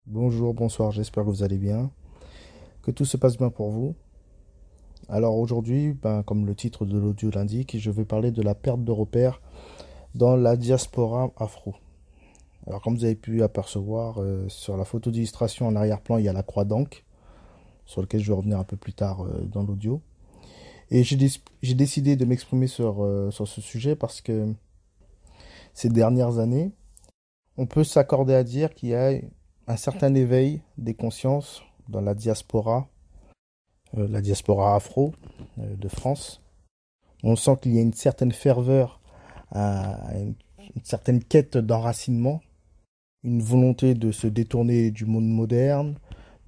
Bonjour, bonsoir, j'espère que vous allez bien, que tout se passe bien pour vous. Alors aujourd'hui, comme le titre de l'audio l'indique, je vais parler de la perte de repères dans la diaspora afro. Alors comme vous avez pu apercevoir sur la photo d'illustration en arrière-plan, il y a la croix d'Ankh, sur laquelle je vais revenir un peu plus tard dans l'audio. Et j'ai décidé de m'exprimer sur ce sujet parce que ces dernières années, on peut s'accorder à dire qu'il y a un certain éveil des consciences dans la diaspora afro de France. On sent qu'il y a une certaine ferveur, une certaine quête d'enracinement, une volonté de se détourner du monde moderne,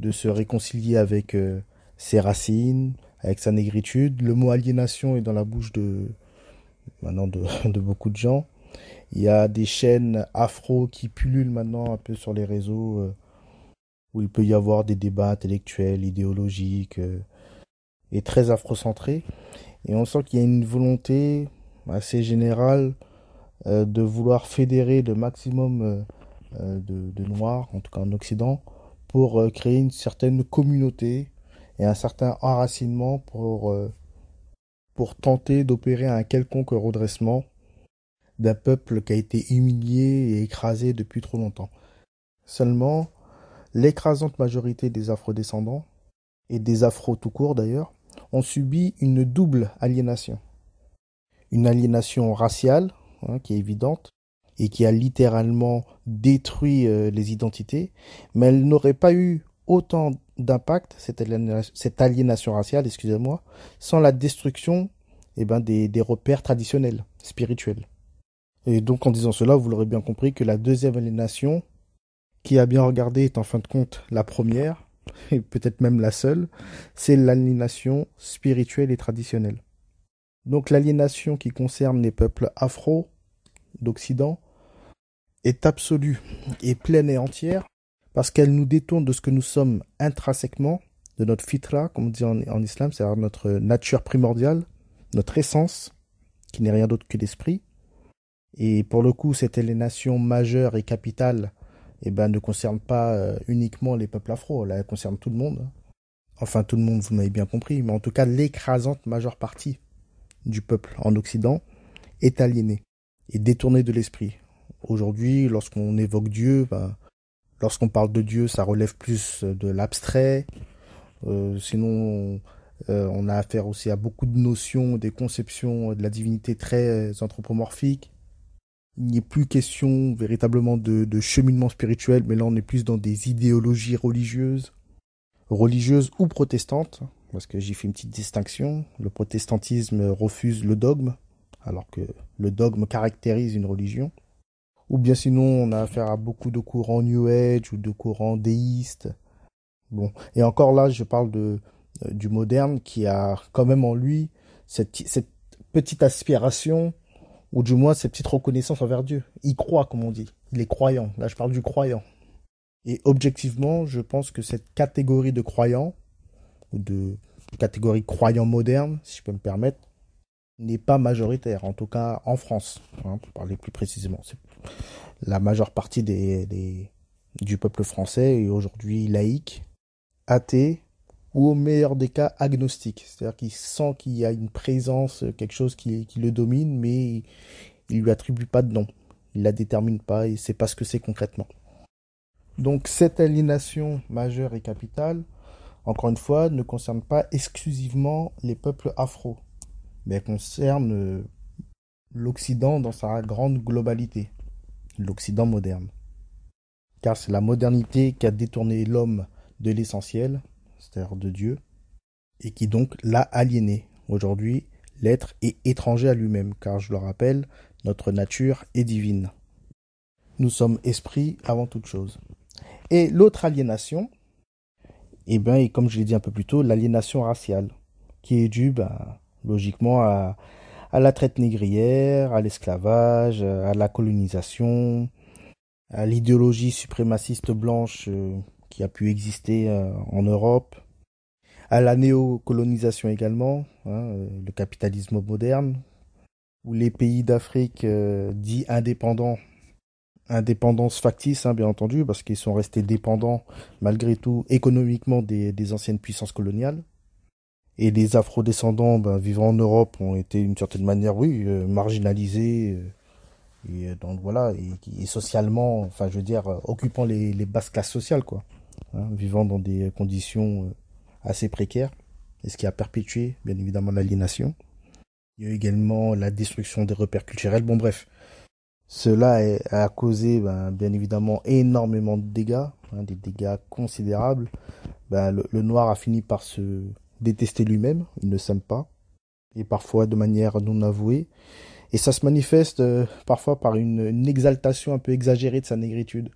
de se réconcilier avec ses racines, avec sa négritude. Le mot aliénation est dans la bouche maintenant de beaucoup de gens. Il y a des chaînes afro qui pullulent maintenant un peu sur les réseaux où il peut y avoir des débats intellectuels, idéologiques et très afrocentrés. Et on sent qu'il y a une volonté assez générale de vouloir fédérer le maximum de Noirs, en tout cas en Occident, pour créer une certaine communauté et un certain enracinement pour tenter d'opérer un quelconque redressement d'un peuple qui a été humilié et écrasé depuis trop longtemps. Seulement, l'écrasante majorité des afrodescendants, et des afros tout court d'ailleurs, ont subi une double aliénation. Une aliénation raciale, qui est évidente, et qui a littéralement détruit les identités, mais elle n'aurait pas eu autant d'impact, cette aliénation raciale, excusez-moi, sans la destruction des repères traditionnels, spirituels. Et donc en disant cela, vous l'aurez bien compris que la deuxième aliénation, qui a bien regardé, est en fin de compte la première, et peut-être même la seule, c'est l'aliénation spirituelle et traditionnelle. Donc l'aliénation qui concerne les peuples afro d'Occident est absolue et pleine et entière parce qu'elle nous détourne de ce que nous sommes intrinsèquement, de notre fitra, comme on dit en islam, c'est-à-dire notre nature primordiale, notre essence, qui n'est rien d'autre que l'esprit. Et pour le coup, cette aliénation majeure et capitale ne concerne pas uniquement les peuples afro, là, elle concerne tout le monde. Enfin, tout le monde, vous m'avez bien compris, mais en tout cas, l'écrasante majeure partie du peuple en Occident est aliénée et détournée de l'esprit. Aujourd'hui, lorsqu'on évoque Dieu, lorsqu'on parle de Dieu, ça relève plus de l'abstrait. Sinon, on a affaire aussi à beaucoup de notions, des conceptions de la divinité très anthropomorphiques. Il n'est plus question véritablement de cheminement spirituel, mais là on est plus dans des idéologies religieuses ou protestantes, parce que j'ai fait une petite distinction. Le protestantisme refuse le dogme, alors que le dogme caractérise une religion. Ou bien sinon, on a affaire à beaucoup de courants New Age ou de courants déistes. Bon, et encore là, je parle du moderne qui a quand même en lui cette petite aspiration, ou du moins cette petite reconnaissance envers Dieu. Il croit, comme on dit. Il est croyant. Là, je parle du croyant. Et objectivement, je pense que cette catégorie de croyants, ou de catégorie croyants modernes, si je peux me permettre, n'est pas majoritaire, en tout cas en France, pour parler plus précisément. La majeure partie du peuple français est aujourd'hui laïque, athée, ou au meilleur des cas agnostique. C'est-à-dire qu'il sent qu'il y a une présence, quelque chose qui le domine, mais il lui attribue pas de nom. Il la détermine pas et il sait pas ce que c'est concrètement. Donc cette aliénation majeure et capitale, encore une fois, ne concerne pas exclusivement les peuples afro, mais elle concerne l'Occident dans sa grande globalité, l'Occident moderne. Car c'est la modernité qui a détourné l'homme de l'essentiel, c'est-à-dire de Dieu, et qui donc l'a aliéné. Aujourd'hui, l'être est étranger à lui-même, car je le rappelle, notre nature est divine. Nous sommes esprits avant toute chose. Et l'autre aliénation, et comme je l'ai dit un peu plus tôt, l'aliénation raciale, qui est due logiquement à la traite négrière, à l'esclavage, à la colonisation, à l'idéologie suprémaciste blanche qui a pu exister en Europe, à la néocolonisation également, le capitalisme moderne, où les pays d'Afrique dits indépendants Indépendance factice, hein, bien entendu, parce qu'ils sont restés dépendants, malgré tout, économiquement des anciennes puissances coloniales. Et les Afro-descendants, ben, vivant en Europe, ont été d'une certaine manière, oui, marginalisés, donc voilà, et socialement, enfin, je veux dire, occupant les basses classes sociales, quoi, hein, vivant dans des conditions assez précaires, et ce qui a perpétué, bien évidemment, l'aliénation. Il y a eu également la destruction des repères culturels. Bon, bref, a causé, ben, bien évidemment, énormément de dégâts, hein, des dégâts considérables. Ben, le noir a fini par se détester lui-même, il ne s'aime pas, et parfois de manière non avouée. Et ça se manifeste parfois par une exaltation un peu exagérée de sa négritude.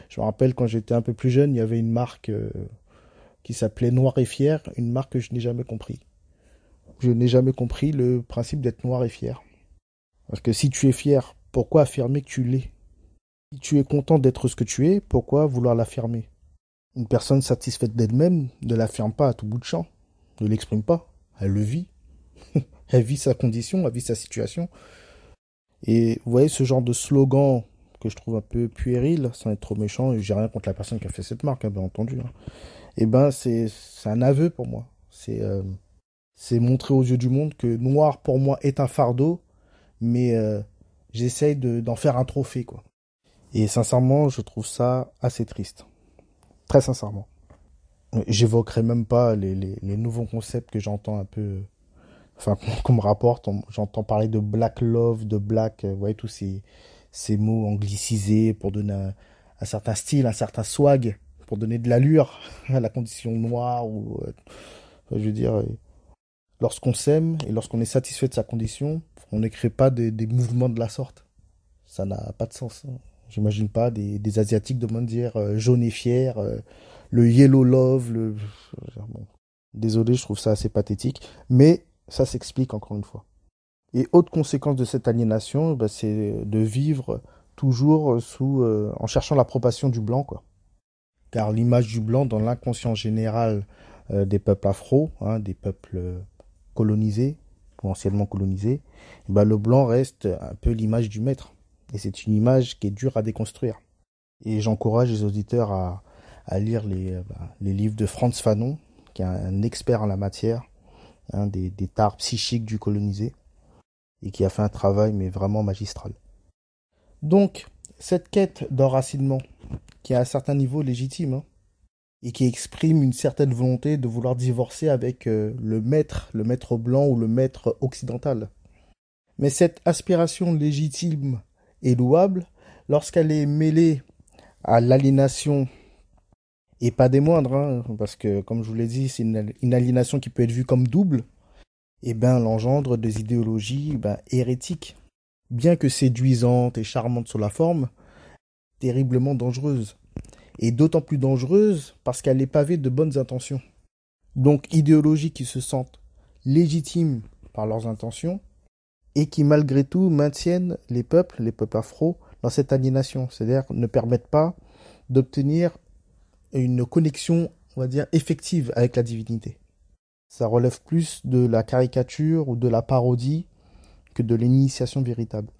Je me rappelle quand j'étais un peu plus jeune, il y avait une marque qui s'appelait Noir et Fier, une marque que je n'ai jamais compris. Je n'ai jamais compris le principe d'être noir et fier. Parce que si tu es fier, pourquoi affirmer que tu l'es? Si tu es content d'être ce que tu es, pourquoi vouloir l'affirmer? Une personne satisfaite d'elle-même ne l'affirme pas à tout bout de champ, ne l'exprime pas, elle le vit. Elle vit sa condition, elle vit sa situation. Et vous voyez ce genre de slogan que je trouve un peu puéril, sans être trop méchant, et j'ai rien contre la personne qui a fait cette marque, hein, bien entendu. Hein. Et ben c'est un aveu pour moi. C'est montrer aux yeux du monde que noir pour moi est un fardeau, mais j'essaye d'en faire un trophée, quoi. Et sincèrement, je trouve ça assez triste. Très sincèrement. J'évoquerai même pas les nouveaux concepts que j'entends un peu, enfin, qu'on me rapporte. J'entends parler de black love, de black, vous voyez, tous ces mots anglicisés pour donner un certain style, un certain swag, pour donner de l'allure à la condition noire, ou, je veux dire, lorsqu'on s'aime et lorsqu'on est satisfait de sa condition, on ne crée pas des mouvements de la sorte. Ça n'a pas de sens. Hein. J'imagine pas des Asiatiques de dire jaune et fier, le yellow love, bon. Désolé, je trouve ça assez pathétique, mais ça s'explique encore une fois. Et autre conséquence de cette aliénation, bah, c'est de vivre toujours en cherchant l'approbation du blanc, quoi. Car l'image du blanc dans l'inconscient général des peuples afro, hein, des peuples colonisés ou anciennement colonisés, bah, le blanc reste un peu l'image du maître. Et c'est une image qui est dure à déconstruire. Et j'encourage les auditeurs à lire les livres de Frantz Fanon, qui est un expert en la matière, hein, des tares psychiques du colonisé, et qui a fait un travail mais vraiment magistral. Donc, cette quête d'enracinement, qui est à un certain niveau légitime, hein, et qui exprime une certaine volonté de vouloir divorcer avec le maître blanc ou le maître occidental. Mais cette aspiration légitime et louable, lorsqu'elle est mêlée à l'aliénation, et pas des moindres, hein, parce que, comme je vous l'ai dit, c'est une aliénation qui peut être vue comme double, et ben, elle engendre des idéologies hérétiques, bien que séduisantes et charmantes sur la forme, terriblement dangereuses. Et d'autant plus dangereuse parce qu'elle est pavée de bonnes intentions. Donc idéologies qui se sentent légitimes par leurs intentions et qui malgré tout maintiennent les peuples afro, dans cette aliénation. C'est-à-dire ne permettent pas d'obtenir une connexion, on va dire, effective avec la divinité. Ça relève plus de la caricature ou de la parodie que de l'initiation véritable.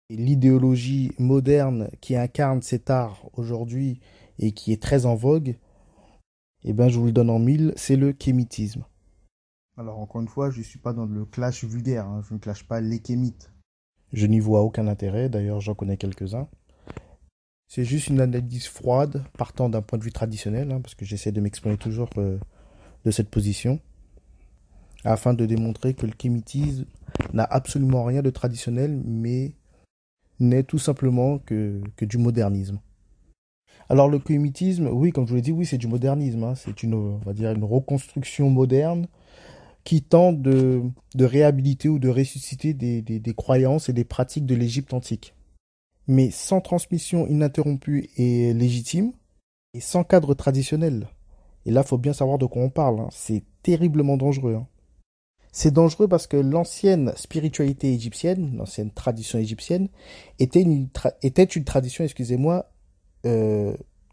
Et l'idéologie moderne qui incarne cet art aujourd'hui et qui est très en vogue, eh ben, je vous le donne en mille, c'est le kémitisme. Alors, encore une fois, je ne suis pas dans le clash vulgaire, hein, je ne clash pas les kémites. Je n'y vois aucun intérêt, d'ailleurs, j'en connais quelques-uns. C'est juste une analyse froide, partant d'un point de vue traditionnel, hein, parce que j'essaie de m'exprimer toujours de cette position, afin de démontrer que le kémitisme n'a absolument rien de traditionnel, mais n'est tout simplement que du modernisme. Alors le kémitisme, oui, comme je vous l'ai dit, oui, c'est du modernisme. Hein. C'est on va dire, une reconstruction moderne qui tente de réhabiliter ou de ressusciter des croyances et des pratiques de l'Égypte antique. Mais sans transmission ininterrompue et légitime, et sans cadre traditionnel. Et là, il faut bien savoir de quoi on parle. Hein. C'est terriblement dangereux. Hein. C'est dangereux parce que l'ancienne spiritualité égyptienne, l'ancienne tradition égyptienne, était une tradition, excusez-moi,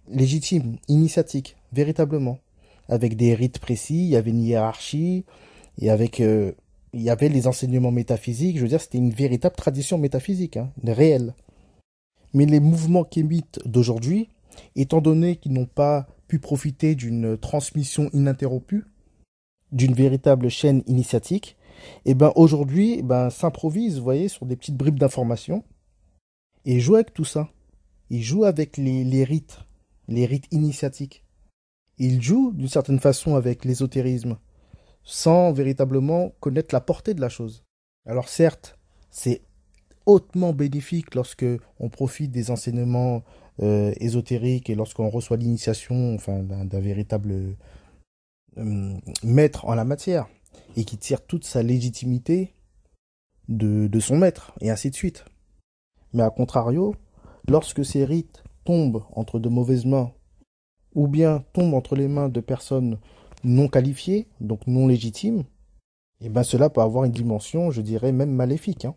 légitime, initiatique, véritablement. Avec des rites précis, il y avait une hiérarchie, et il y avait les enseignements métaphysiques. Je veux dire, c'était une véritable tradition métaphysique, hein, réelle. Mais les mouvements kémites d'aujourd'hui, étant donné qu'ils n'ont pas pu profiter d'une transmission ininterrompue, d'une véritable chaîne initiatique, et ben aujourd'hui, s'improvisent, vous voyez, sur des petites bribes d'informations et jouent avec tout ça. Ils jouent avec les rites initiatiques. Ils jouent d'une certaine façon avec l'ésotérisme, sans véritablement connaître la portée de la chose. Alors certes, c'est hautement bénéfique lorsque on profite des enseignements ésotériques et lorsqu'on reçoit l'initiation, enfin, d'un véritable maître en la matière et qui tire toute sa légitimité de son maître et ainsi de suite. Mais à contrario, lorsque ces rites tombent entre de mauvaises mains ou bien tombent entre les mains de personnes non qualifiées, donc non légitimes, et ben cela peut avoir une dimension, je dirais même maléfique, hein.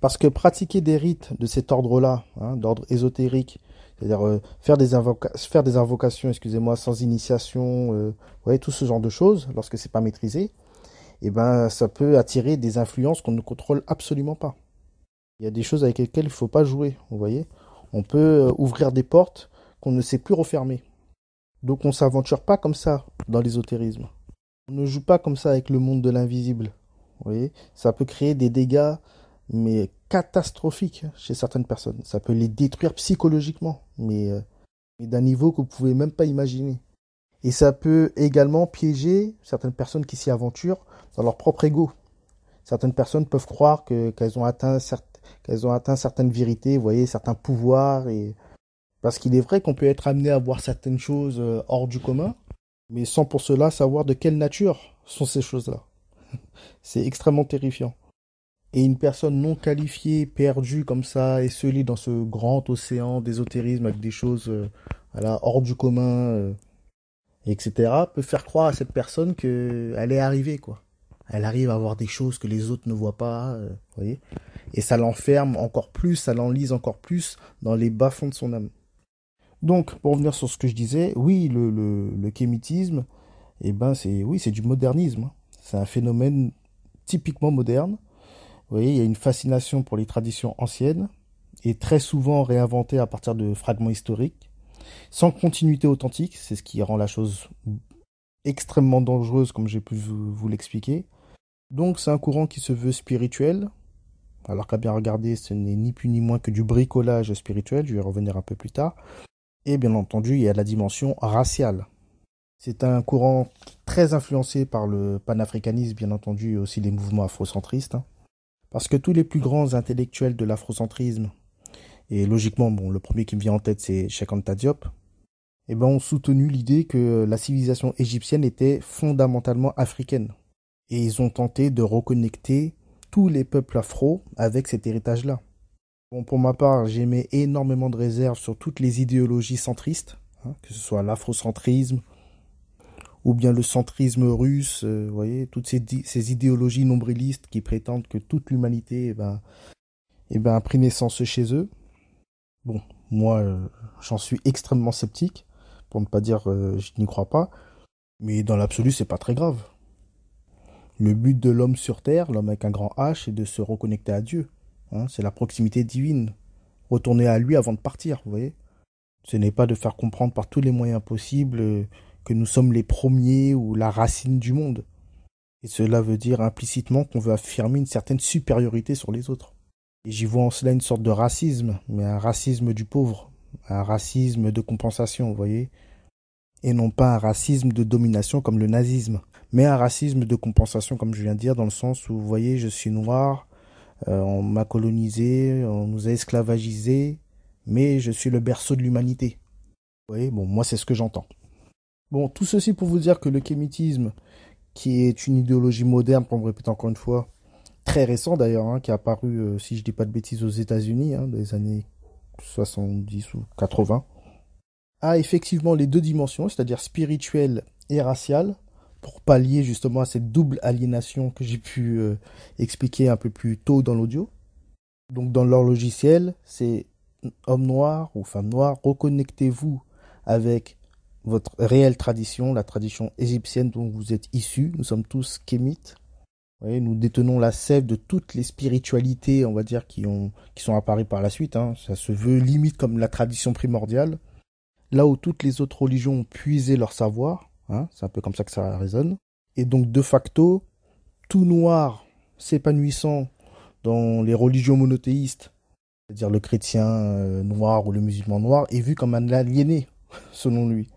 Parce que pratiquer des rites de cet ordre-là, hein, d'ordre ésotérique, c'est-à-dire faire des invocations, excusez-moi, sans initiation, vous voyez, tout ce genre de choses, lorsque c'est pas maîtrisé, et ben ça peut attirer des influences qu'on ne contrôle absolument pas. Il y a des choses avec lesquelles il ne faut pas jouer, vous voyez. On peut ouvrir des portes qu'on ne sait plus refermer. Donc on ne s'aventure pas comme ça dans l'ésotérisme. On ne joue pas comme ça avec le monde de l'invisible. Vous voyez, ça peut créer des dégâts, mais catastrophiques chez certaines personnes. Ça peut les détruire psychologiquement, mais d'un niveau que vous pouvez même pas imaginer. Et ça peut également piéger certaines personnes qui s'y aventurent dans leur propre ego. Certaines personnes peuvent croire qu'elles ont atteint certaines vérités, vous voyez, certains pouvoirs. Parce qu'il est vrai qu'on peut être amené à voir certaines choses hors du commun, mais sans pour cela savoir de quelle nature sont ces choses-là. C'est extrêmement terrifiant. Et une personne non qualifiée, perdue comme ça, esselée dans ce grand océan d'ésotérisme avec des choses voilà, hors du commun, etc., peut faire croire à cette personne qu'elle est arrivée, quoi. Elle arrive à voir des choses que les autres ne voient pas, vous voyez. Et ça l'enferme encore plus, ça l'enlise encore plus dans les bas-fonds de son âme. Donc, pour revenir sur ce que je disais, oui, le kémitisme, c'est du modernisme, hein. C'est un phénomène typiquement moderne. Vous voyez, il y a une fascination pour les traditions anciennes et très souvent réinventées à partir de fragments historiques, sans continuité authentique, c'est ce qui rend la chose extrêmement dangereuse, comme j'ai pu vous l'expliquer. Donc, c'est un courant qui se veut spirituel, alors qu'à bien regarder, ce n'est ni plus ni moins que du bricolage spirituel, je vais y revenir un peu plus tard. Et bien entendu, il y a la dimension raciale. C'est un courant très influencé par le panafricanisme, bien entendu, et aussi les mouvements afrocentristes, hein. Parce que tous les plus grands intellectuels de l'afrocentrisme, et logiquement, bon, le premier qui me vient en tête, c'est Cheikh Anta Diop, ont soutenu l'idée que la civilisation égyptienne était fondamentalement africaine. Et ils ont tenté de reconnecter tous les peuples afro avec cet héritage-là. Bon, pour ma part, j'émets énormément de réserves sur toutes les idéologies centristes, hein, que ce soit l'afrocentrisme ou bien le centrisme russe, vous voyez, toutes ces idéologies nombrilistes qui prétendent que toute l'humanité a pris naissance chez eux. Bon, moi, j'en suis extrêmement sceptique, pour ne pas dire je n'y crois pas, mais dans l'absolu, c'est pas très grave. Le but de l'homme sur Terre, l'homme avec un grand H, est de se reconnecter à Dieu. Hein, c'est la proximité divine. Retourner à lui avant de partir, vous voyez. Ce n'est pas de faire comprendre par tous les moyens possibles que nous sommes les premiers ou la racine du monde. Et cela veut dire implicitement qu'on veut affirmer une certaine supériorité sur les autres. Et j'y vois en cela une sorte de racisme, mais un racisme du pauvre, un racisme de compensation, vous voyez. Et non pas un racisme de domination comme le nazisme, mais un racisme de compensation, comme je viens de dire, dans le sens où, vous voyez, je suis noir, on m'a colonisé, on nous a esclavagisés, mais je suis le berceau de l'humanité. Vous voyez, bon, moi c'est ce que j'entends. Bon, tout ceci pour vous dire que le kémitisme, qui est une idéologie moderne, pour me répéter encore une fois, très récent d'ailleurs, hein, qui est apparu, si je dis pas de bêtises, aux États-Unis, hein, dans les années 70 ou 80, a effectivement les deux dimensions, c'est-à-dire spirituelle et raciale, pour pallier justement à cette double aliénation que j'ai pu expliquer un peu plus tôt dans l'audio. Donc dans leur logiciel, c'est homme noir ou femme noire, reconnectez-vous avec votre réelle tradition, la tradition égyptienne dont vous êtes issus. Nous sommes tous kémites. voyez, nous détenons la sève de toutes les spiritualités, on va dire, qui sont apparues par la suite, hein. Ça se veut limite comme la tradition primordiale. Là où toutes les autres religions ont puisé leur savoir, hein, c'est un peu comme ça que ça résonne. Et donc, de facto, tout noir s'épanouissant dans les religions monothéistes, c'est-à-dire le chrétien noir ou le musulman noir, est vu comme un aliéné, selon lui.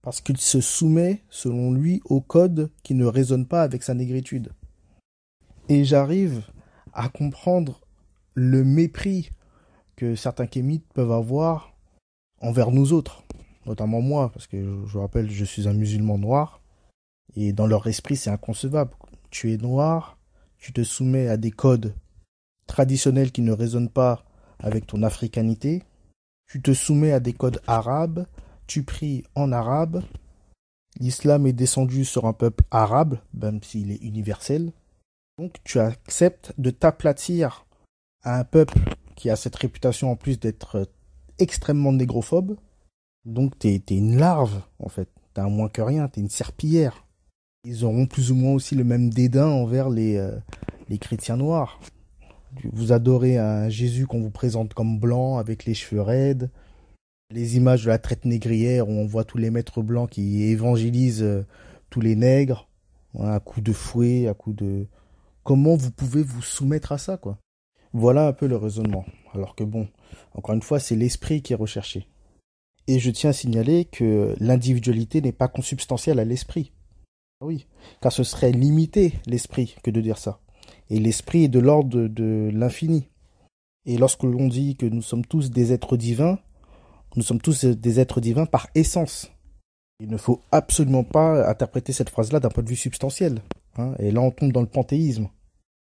Parce qu'il se soumet, selon lui, au code qui ne résonne pas avec sa négritude. Et j'arrive à comprendre le mépris que certains kémites peuvent avoir envers nous autres, notamment moi, parce que je vous rappelle, je suis un musulman noir, et dans leur esprit, c'est inconcevable. Tu es noir, tu te soumets à des codes traditionnels qui ne résonnent pas avec ton africanité, tu te soumets à des codes arabes, tu pries en arabe, l'islam est descendu sur un peuple arabe, même s'il est universel, donc tu acceptes de t'aplatir à un peuple qui a cette réputation en plus d'être extrêmement négrophobe. Donc t'es une larve, en fait. T'es un moins que rien, t'es une serpillière. Ils auront plus ou moins aussi le même dédain envers les chrétiens noirs. Vous adorez un Jésus qu'on vous présente comme blanc, avec les cheveux raides. Les images de la traite négrière où on voit tous les maîtres blancs qui évangélisent tous les nègres, à coups de fouet, à coups de... Comment vous pouvez vous soumettre à ça, quoi? Voilà un peu le raisonnement. Alors que bon, encore une fois, c'est l'esprit qui est recherché. Et je tiens à signaler que l'individualité n'est pas consubstantielle à l'esprit. Oui, car ce serait limiter l'esprit que de dire ça. Et l'esprit est de l'ordre de l'infini. Et lorsque l'on dit que nous sommes tous des êtres divins, nous sommes tous des êtres divins par essence. Il ne faut absolument pas interpréter cette phrase-là d'un point de vue substantiel, hein. Et là, on tombe dans le panthéisme.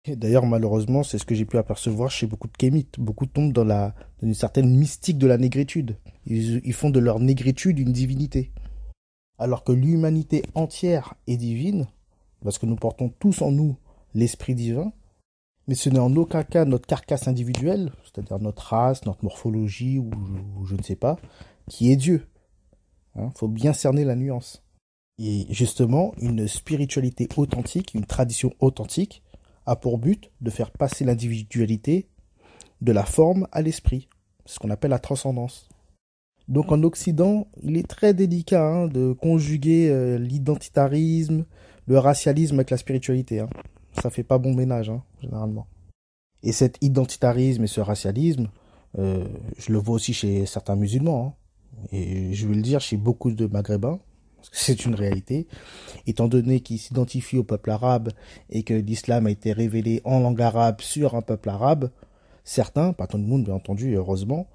Et d'ailleurs, malheureusement, c'est ce que j'ai pu apercevoir chez beaucoup de kémites. Beaucoup tombent dans une certaine mystique de la négritude. Ils font de leur négritude une divinité. Alors que l'humanité entière est divine, parce que nous portons tous en nous l'esprit divin, mais ce n'est en aucun cas notre carcasse individuelle, c'est-à-dire notre race, notre morphologie, ou je ne sais pas, qui est Dieu. Faut bien cerner la nuance. Et justement, une spiritualité authentique, une tradition authentique, a pour but de faire passer l'individualité de la forme à l'esprit. C'est ce qu'on appelle la transcendance. Donc en Occident, il est très délicat de conjuguer l'identitarisme, le racialisme avec la spiritualité. Ça fait pas bon ménage, généralement. Et cet identitarisme et ce racialisme, je le vois aussi chez certains musulmans. Et je vais le dire chez beaucoup de maghrébins, parce que c'est une réalité. Étant donné qu'ils s'identifient au peuple arabe et que l'islam a été révélé en langue arabe sur un peuple arabe, certains, pas tout le monde bien entendu, heureusement,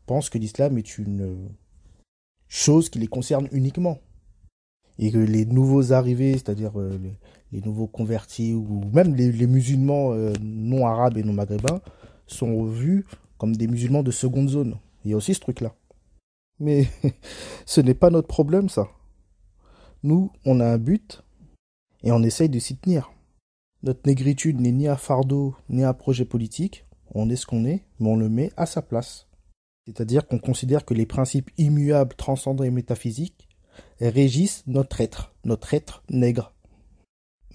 pensent que l'islam est une chose qui les concerne uniquement. Et que les nouveaux arrivés, c'est-à-dire les nouveaux convertis, ou même les musulmans non arabes et non maghrébins, sont vus comme des musulmans de seconde zone. Il y a aussi ce truc-là. Mais ce n'est pas notre problème, ça. Nous, on a un but et on essaye de s'y tenir. Notre négritude n'est ni un fardeau, ni un projet politique. On est ce qu'on est, mais on le met à sa place. C'est-à-dire qu'on considère que les principes immuables, transcendants et métaphysiques régissent notre être nègre.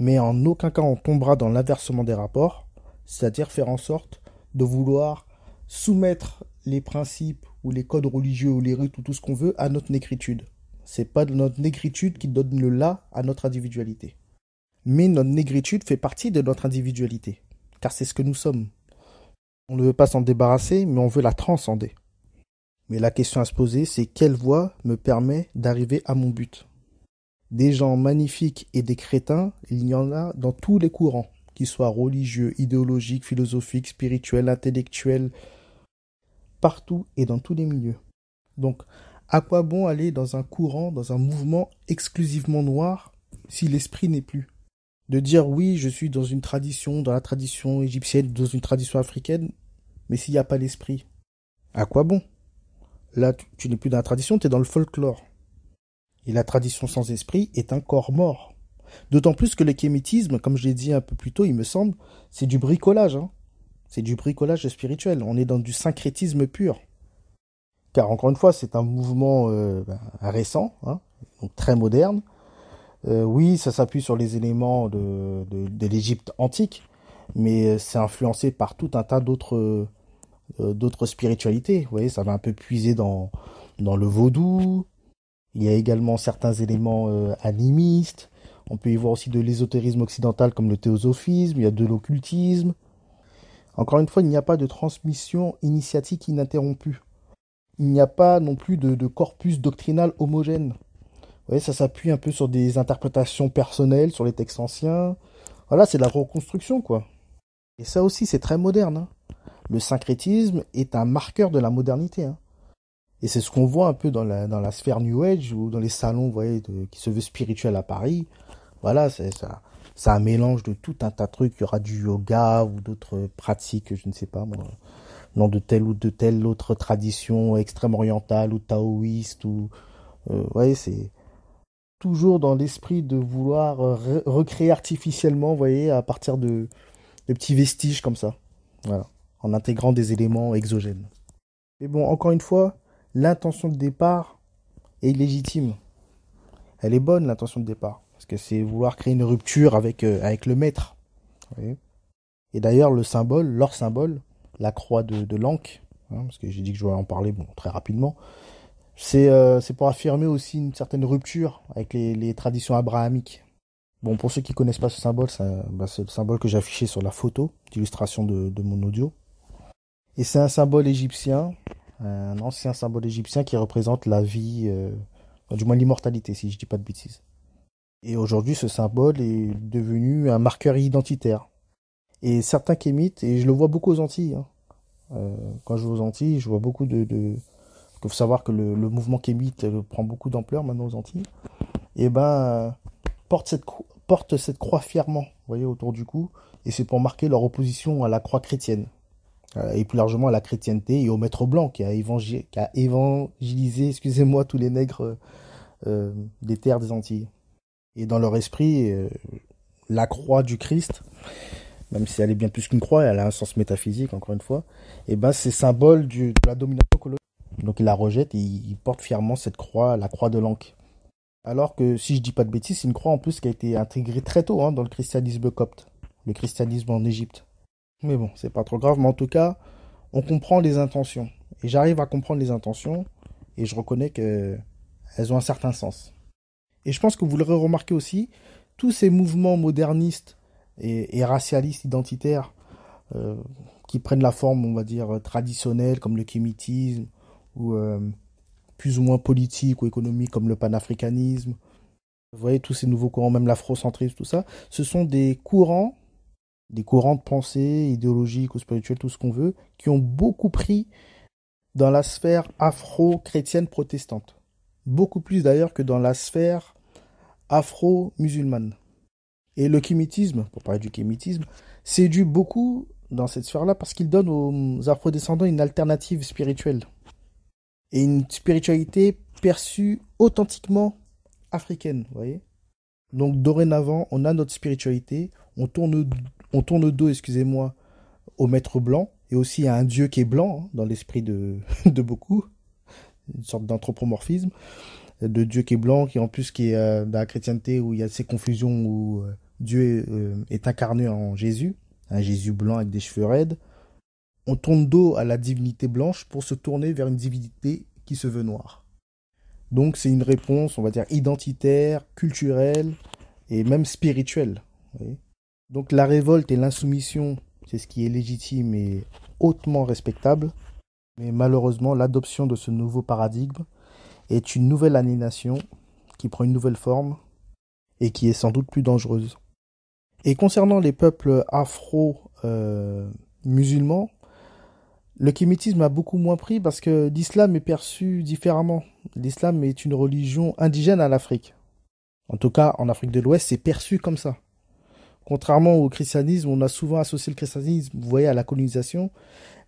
Mais en aucun cas on tombera dans l'inversement des rapports, c'est-à-dire faire en sorte de vouloir soumettre les principes ou les codes religieux ou les rites ou tout ce qu'on veut à notre négritude. C'est pas de notre négritude qui donne le là à notre individualité. Mais notre négritude fait partie de notre individualité, car c'est ce que nous sommes. On ne veut pas s'en débarrasser, mais on veut la transcender. Mais la question à se poser, c'est quelle voie me permet d'arriver à mon but? Des gens magnifiques et des crétins, il y en a dans tous les courants, qu'ils soient religieux, idéologiques, philosophiques, spirituels, intellectuels, partout et dans tous les milieux. Donc, à quoi bon aller dans un courant, dans un mouvement exclusivement noir, si l'esprit n'est plus? De dire oui, je suis dans une tradition, dans la tradition égyptienne, dans une tradition africaine, mais s'il n'y a pas l'esprit, à quoi bon? Là, tu n'es plus dans la tradition, tu es dans le folklore. Et la tradition sans esprit est un corps mort. D'autant plus que le kémitisme, comme je l'ai dit un peu plus tôt, il me semble, c'est du bricolage. C'est du bricolage spirituel. On est dans du syncrétisme pur. Car encore une fois, c'est un mouvement récent, donc très moderne, Oui, ça s'appuie sur les éléments de l'Égypte antique, mais c'est influencé par tout un tas d'autres spiritualités. Vous voyez, ça va un peu puiser dans le vaudou. Il y a également certains éléments animistes. On peut y voir aussi de l'ésotérisme occidental comme le théosophisme, il y a de l'occultisme. Encore une fois, il n'y a pas de transmission initiatique ininterrompue. Il n'y a pas non plus de corpus doctrinal homogène. Vous voyez, ça s'appuie un peu sur des interprétations personnelles, sur les textes anciens. Voilà, c'est de la reconstruction, quoi. Et ça aussi, c'est très moderne, hein. Le syncrétisme est un marqueur de la modernité, hein. Et c'est ce qu'on voit un peu dans la sphère New Age ou dans les salons, vous voyez, qui se veut spirituel à Paris. Voilà, c'est un mélange de tout un tas de trucs. Il y aura du yoga ou d'autres pratiques, je ne sais pas moi, non de telle ou de telle autre tradition extrême orientale ou taoïste ou, vous voyez, c'est toujours dans l'esprit de vouloir recréer artificiellement, vous voyez, à partir de petits vestiges comme ça. Voilà, en intégrant des éléments exogènes. Mais bon, encore une fois, l'intention de départ est légitime. Elle est bonne, l'intention de départ. Parce que c'est vouloir créer une rupture avec le maître. Vous voyez. Et d'ailleurs, le symbole, leur symbole, la croix de l'Ankh, hein, parce que j'ai dit que je vais en parler bon, très rapidement, c'est pour affirmer aussi une certaine rupture avec les traditions abrahamiques. Bon, pour ceux qui connaissent pas ce symbole, c'est le symbole que j'ai affiché sur la photo d'illustration de mon audio. Et c'est un symbole égyptien, un ancien symbole égyptien qui représente la vie, du moins l'immortalité, si je dis pas de bêtises. Et aujourd'hui, ce symbole est devenu un marqueur identitaire. Et certains kémites, et je le vois beaucoup aux Antilles, hein. Quand je vais aux Antilles, je vois beaucoup de... Il faut savoir que le mouvement kémite prend beaucoup d'ampleur maintenant aux Antilles. Et ben, porte cette croix fièrement, vous voyez, autour du cou. Et c'est pour marquer leur opposition à la croix chrétienne. Et plus largement à la chrétienté et au maître blanc qui a évangélisé, excusez-moi, tous les nègres des terres des Antilles. Et dans leur esprit, la croix du Christ, même si elle est bien plus qu'une croix, elle a un sens métaphysique, encore une fois, et ben c'est symbole de la domination coloniale. Donc ils la rejettent et ils portent fièrement cette croix, la croix de l'Ankh. Alors que, si je dis pas de bêtises, c'est une croix en plus qui a été intégrée très tôt, hein, dans le christianisme copte, le christianisme en Égypte. Mais bon, c'est pas trop grave, mais en tout cas, on comprend les intentions. Et j'arrive à comprendre les intentions, et je reconnais qu'elles ont un certain sens. Et je pense que vous l'aurez remarqué aussi, tous ces mouvements modernistes et racialistes identitaires euh, qui prennent la forme, on va dire, traditionnelle, comme le kémitisme, ou plus ou moins politique ou économique, comme le panafricanisme. Vous voyez, tous ces nouveaux courants, même l'afrocentrisme, tout ça, ce sont des courants de pensée, idéologiques ou spirituels, tout ce qu'on veut, qui ont beaucoup pris dans la sphère afro-chrétienne protestante. Beaucoup plus d'ailleurs que dans la sphère afro-musulmane. Et le kémitisme, pour parler du kémitisme, séduit beaucoup dans cette sphère-là parce qu'il donne aux afrodescendants une alternative spirituelle. Et une spiritualité perçue authentiquement africaine, vous voyez. Donc dorénavant, on a notre spiritualité, on tourne le dos, excusez-moi, au maître blanc, et aussi à un dieu qui est blanc, hein, dans l'esprit de beaucoup, une sorte d'anthropomorphisme, de Dieu qui est blanc, qui en plus qui est dans la chrétienté où il y a ces confusions où Dieu est incarné en Jésus, un Jésus blanc avec des cheveux raides. On tourne dos à la divinité blanche pour se tourner vers une divinité qui se veut noire. Donc c'est une réponse, on va dire, identitaire, culturelle et même spirituelle. Vous voyez. Donc la révolte et l'insoumission, c'est ce qui est légitime et hautement respectable. Mais malheureusement, l'adoption de ce nouveau paradigme est une nouvelle aliénation qui prend une nouvelle forme et qui est sans doute plus dangereuse. Et concernant les peuples afro-musulmans, le kémitisme a beaucoup moins pris parce que l'islam est perçu différemment. L'islam est une religion indigène à l'Afrique. En tout cas, en Afrique de l'Ouest, c'est perçu comme ça. Contrairement au christianisme, on a souvent associé le christianisme, vous voyez, à la colonisation.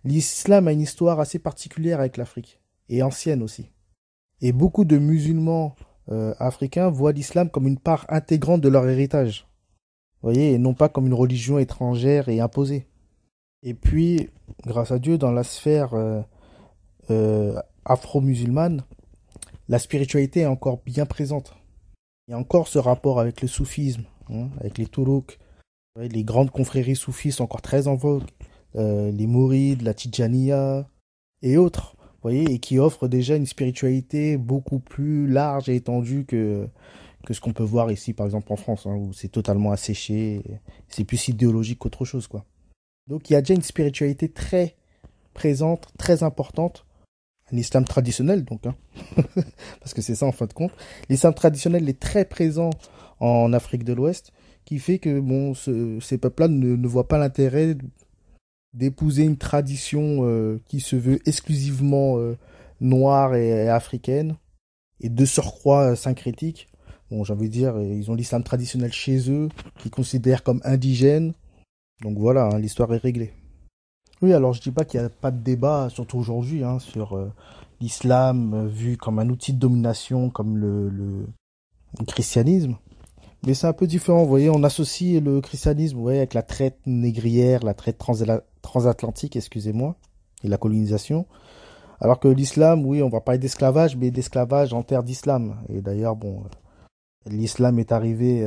L'islam a une histoire assez particulière avec l'Afrique, et ancienne aussi. Et beaucoup de musulmans africains voient l'islam comme une part intégrante de leur héritage. Vous voyez, et non pas comme une religion étrangère et imposée. Et puis, grâce à Dieu, dans la sphère afro-musulmane, la spiritualité est encore bien présente. Il y a encore ce rapport avec le soufisme, hein, avec les tourouks. Ouais, les grandes confréries soufis sont encore très en vogue. Les mourides, la Tidjaniya et autres. Vous voyez, et qui offrent déjà une spiritualité beaucoup plus large et étendue que ce qu'on peut voir ici, par exemple en France, hein, où c'est totalement asséché. C'est plus idéologique qu'autre chose, quoi. Donc il y a déjà une spiritualité très présente, très importante. Un islam traditionnel, donc, hein, parce que c'est ça en fin de compte. L'islam traditionnel est très présent en Afrique de l'Ouest, qui fait que bon, ces peuples-là ne voient pas l'intérêt d'épouser une tradition qui se veut exclusivement noire et africaine, et de surcroît syncrétique. Bon, j'ai envie de dire, ils ont l'islam traditionnel chez eux, qu'ils considèrent comme indigène. Donc voilà, hein, l'histoire est réglée. Oui, alors je dis pas qu'il n'y a pas de débat, surtout aujourd'hui, hein, sur l'islam vu comme un outil de domination, comme le christianisme. Mais c'est un peu différent, vous voyez, on associe le christianisme, vous voyez, avec la traite négrière, la traite transatlantique, excusez-moi, et la colonisation. Alors que l'islam, oui, on va parler d'esclavage, mais d'esclavage en terre d'islam. Et d'ailleurs, bon, l'islam est arrivé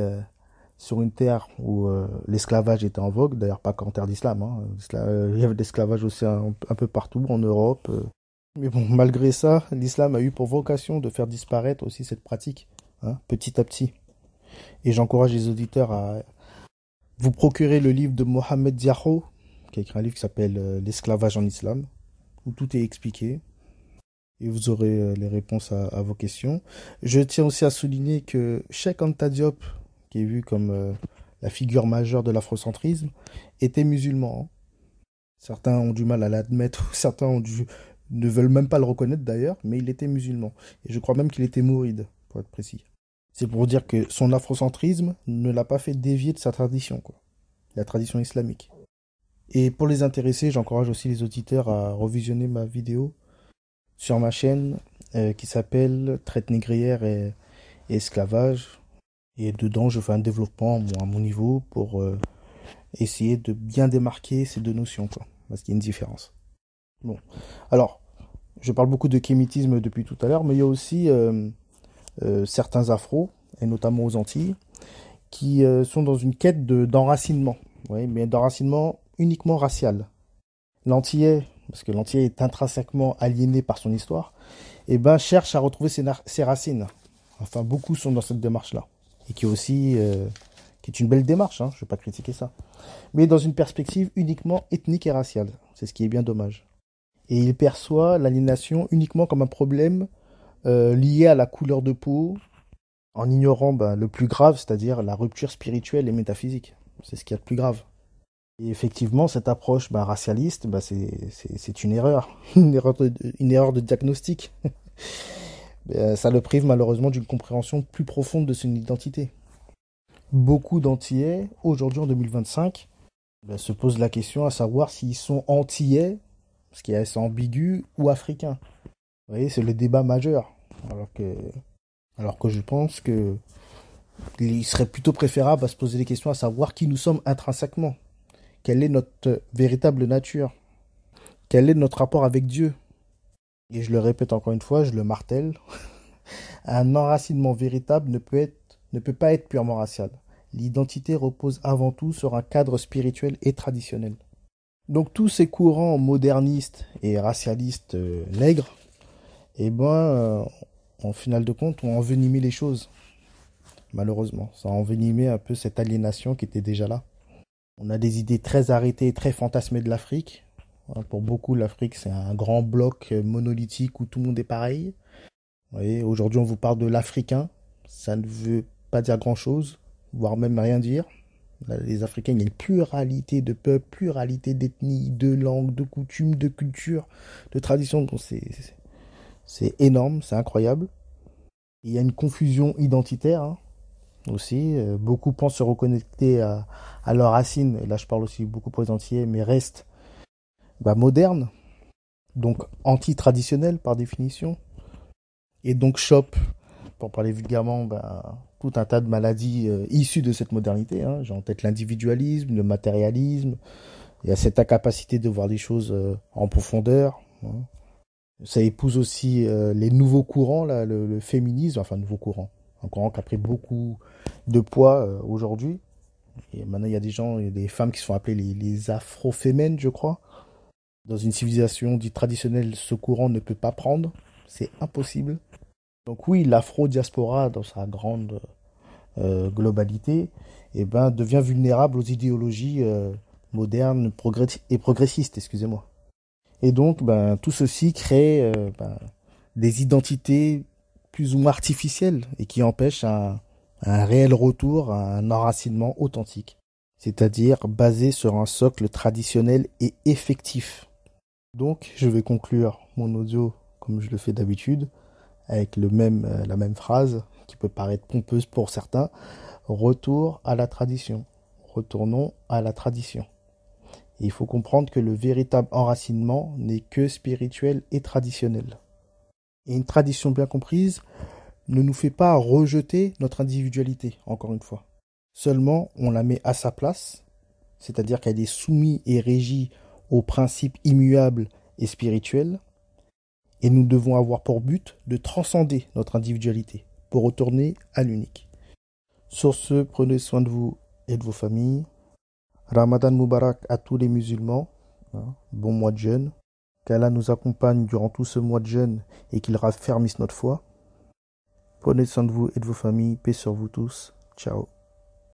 sur une terre où l'esclavage était en vogue, d'ailleurs pas qu'en terre d'islam, hein. Il y avait de l'esclavage aussi un peu partout en Europe. Mais bon, malgré ça, l'islam a eu pour vocation de faire disparaître aussi cette pratique, hein, petit à petit. Et j'encourage les auditeurs à vous procurer le livre de Mohamed Diarho, qui a écrit un livre qui s'appelle L'esclavage en islam, où tout est expliqué. Et vous aurez les réponses à vos questions. Je tiens aussi à souligner que Cheikh Anta Diop, qui est vu comme la figure majeure de l'afrocentrisme, était musulman, hein. Certains ont du mal à l'admettre, certains ne veulent même pas le reconnaître d'ailleurs, mais il était musulman. Et je crois même qu'il était mouride, pour être précis. C'est pour dire que son afrocentrisme ne l'a pas fait dévier de sa tradition, quoi. La tradition islamique. Et pour les intéressés, j'encourage aussi les auditeurs à revisionner ma vidéo sur ma chaîne qui s'appelle Traite négrière et esclavage. Et dedans, je fais un développement à mon niveau pour essayer de bien démarquer ces deux notions, quoi. Parce qu'il y a une différence. Bon. Alors, je parle beaucoup de kémitisme depuis tout à l'heure, mais il y a aussi certains afros, et notamment aux Antilles, qui sont dans une quête d'enracinement. Oui, mais d'enracinement uniquement racial. L'Antillais, parce que l'Antillais est intrinsèquement aliéné par son histoire, et ben cherche à retrouver ses racines. Enfin, beaucoup sont dans cette démarche-là. Et qui est aussi qui est une belle démarche, hein, je ne vais pas critiquer ça. Mais dans une perspective uniquement ethnique et raciale. C'est ce qui est bien dommage. Et il perçoit l'aliénation uniquement comme un problème lié à la couleur de peau, en ignorant le plus grave, c'est-à-dire la rupture spirituelle et métaphysique. C'est ce qu'il y a de plus grave. Et effectivement, cette approche racialiste, c'est une erreur. Une erreur de diagnostic. Ça le prive malheureusement d'une compréhension plus profonde de son identité. Beaucoup d'Antillais, aujourd'hui en 2025, se posent la question à savoir s'ils sont Antillais, ce qui est assez ambigu, ou africains. Vous voyez, c'est le débat majeur. Alors que je pense que il serait plutôt préférable à se poser des questions à savoir qui nous sommes intrinsèquement. Quelle est notre véritable nature? Quel est notre rapport avec Dieu? Et je le répète encore une fois, je le martèle, un enracinement véritable ne peut pas être purement racial. L'identité repose avant tout sur un cadre spirituel et traditionnel. Donc tous ces courants modernistes et racialistes nègres, en final de compte, ont envenimé les choses. Malheureusement, ça a envenimé un peu cette aliénation qui était déjà là. On a des idées très arrêtées et très fantasmées de l'Afrique. Pour beaucoup, l'Afrique, c'est un grand bloc monolithique où tout le monde est pareil. Vous voyez, aujourd'hui, on vous parle de l'Africain. Ça ne veut pas dire grand-chose, voire même rien dire. Les Africains, il y a une pluralité de peuples, pluralité d'ethnies, de langues, de coutumes, de cultures, de traditions. Bon, c'est énorme, c'est incroyable. Il y a une confusion identitaire, hein, aussi. Beaucoup pensent se reconnecter à leurs racines. Et là, je parle aussi beaucoup pour les Antillais, mais restent modernes, donc anti-traditionnels par définition. Et donc chopent, pour parler vulgairement, tout un tas de maladies issues de cette modernité, hein. J'ai en tête l'individualisme, le matérialisme. Il y a cette incapacité de voir les choses en profondeur, hein. Ça épouse aussi les nouveaux courants, là, le féminisme, enfin nouveau courant, un courant qui a pris beaucoup de poids aujourd'hui. Et maintenant, il y a des femmes qui sont appelées les afro-fémènes, je crois. Dans une civilisation dite traditionnelle, ce courant ne peut pas prendre. C'est impossible. Donc oui, l'afro-diaspora, dans sa grande globalité, eh ben, devient vulnérable aux idéologies modernes et progressistes, excusez-moi. Et donc, ben, tout ceci crée des identités plus ou moins artificielles et qui empêchent un réel retour à un enracinement authentique, c'est-à-dire basé sur un socle traditionnel et effectif. Donc, je vais conclure mon audio comme je le fais d'habitude, avec la même phrase, qui peut paraître pompeuse pour certains. Retour à la tradition. Retournons à la tradition. Et il faut comprendre que le véritable enracinement n'est que spirituel et traditionnel. Et une tradition bien comprise ne nous fait pas rejeter notre individualité, encore une fois. Seulement, on la met à sa place, c'est-à-dire qu'elle est soumise et régie aux principes immuables et spirituels, et nous devons avoir pour but de transcender notre individualité pour retourner à l'unique. Sur ce, prenez soin de vous et de vos familles. Ramadan Mubarak à tous les musulmans. Bon mois de jeûne. Qu'Allah nous accompagne durant tout ce mois de jeûne et qu'il raffermisse notre foi. Prenez soin de vous et de vos familles. Paix sur vous tous. Ciao.